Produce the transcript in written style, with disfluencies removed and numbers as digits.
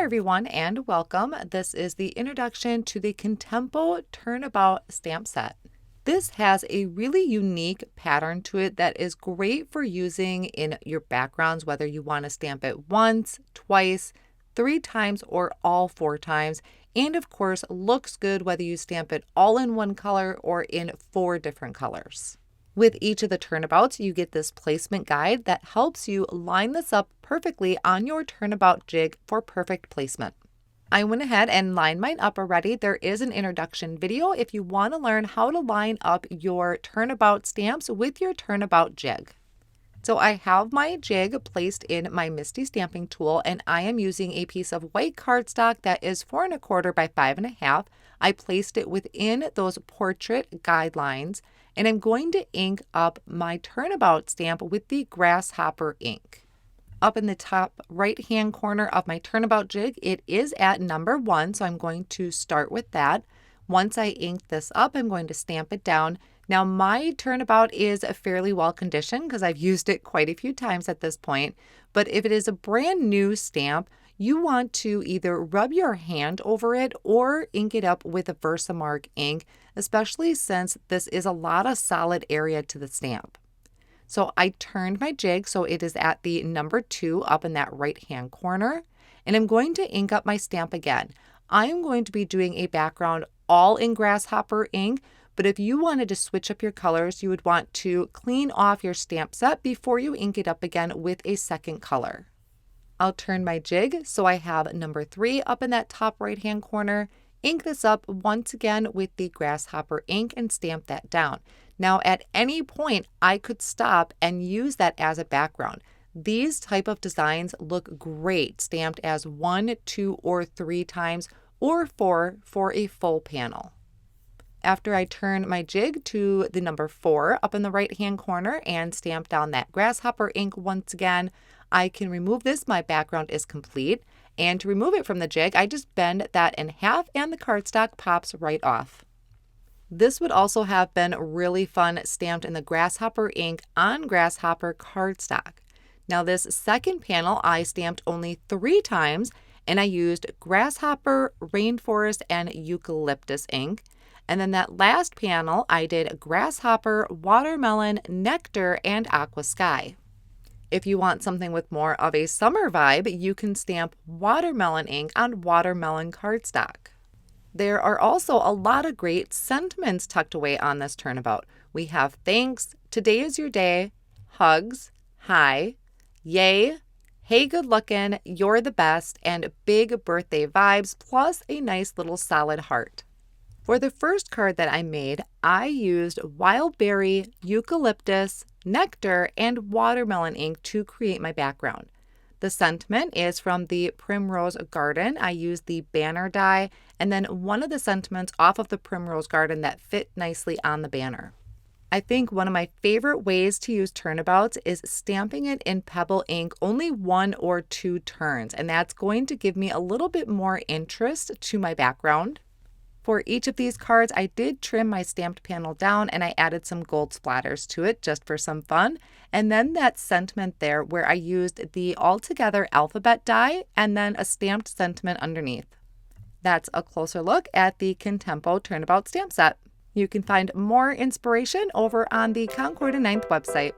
everyone and welcome. This is the introduction to the Contempo Turnabout Stamp Set. This has a really unique pattern to it that is great for using in your backgrounds, whether you want to stamp it once, twice, 3 times, or all 4 times. And of course, looks good whether you stamp it all in one color or in 4 different colors. With each of the turnabouts, you get this placement guide that helps you line this up perfectly on your turnabout jig for perfect placement. I went ahead and lined mine up already. There is an introduction video if you want to learn how to line up your turnabout stamps with your turnabout jig. So I have my jig placed in my MISTI stamping tool, and I am using a piece of white cardstock that is 4 1/4 by 5 1/2. I placed it within those portrait guidelines, and I'm going to ink up my turnabout stamp with the grasshopper ink. Up in the top right hand corner of my turnabout jig, it is at number 1, so I'm going to start with that. Once I ink this up, I'm going to stamp it down. Now my turnabout is fairly well conditioned because I've used it quite a few times at this point, but if it is a brand new stamp, you want to either rub your hand over it or ink it up with a Versamark ink, especially since this is a lot of solid area to the stamp. So I turned my jig so it is at the number 2 up in that right hand corner, and I'm going to ink up my stamp again. I am going to be doing a background all in grasshopper ink, but if you wanted to switch up your colors, you would want to clean off your stamp set before you ink it up again with a second color. I'll turn my jig so I have number 3 up in that top right hand corner, ink this up once again with the grasshopper ink and stamp that down. Now at any point I could stop and use that as a background. These type of designs look great stamped as 1, 2, or 3 times or 4 for a full panel. After I turn my jig to the number 4 up in the right hand corner and stamp down that grasshopper ink once again, I can remove this. My background is complete. And to remove it from the jig, I just bend that in half and the cardstock pops right off. This would also have been really fun stamped in the grasshopper ink on grasshopper cardstock. Now this second panel I stamped only 3 times, and I used grasshopper, rainforest, and eucalyptus ink. And then that last panel, I did grasshopper, watermelon, nectar, and aqua sky. If you want something with more of a summer vibe, you can stamp watermelon ink on watermelon cardstock. There are also a lot of great sentiments tucked away on this turnabout. We have thanks, today is your day, hugs, hi, yay, hey good looking, you're the best, and big birthday vibes, plus a nice little solid heart. For the first card that I made, I used wild berry, eucalyptus, nectar, and watermelon ink to create my background. The sentiment is from the Primrose Garden. I used the banner die and then one of the sentiments off of the Primrose Garden that fit nicely on the banner. I think one of my favorite ways to use turnabouts is stamping it in pebble ink only 1 or 2 turns, and that's going to give me a little bit more interest to my background. For each of these cards, I did trim my stamped panel down and I added some gold splatters to it just for some fun. And then that sentiment there where I used the altogether alphabet die and then a stamped sentiment underneath. That's a closer look at the Contempo Turnabout Stamp Set. You can find more inspiration over on the Concord and 9th website.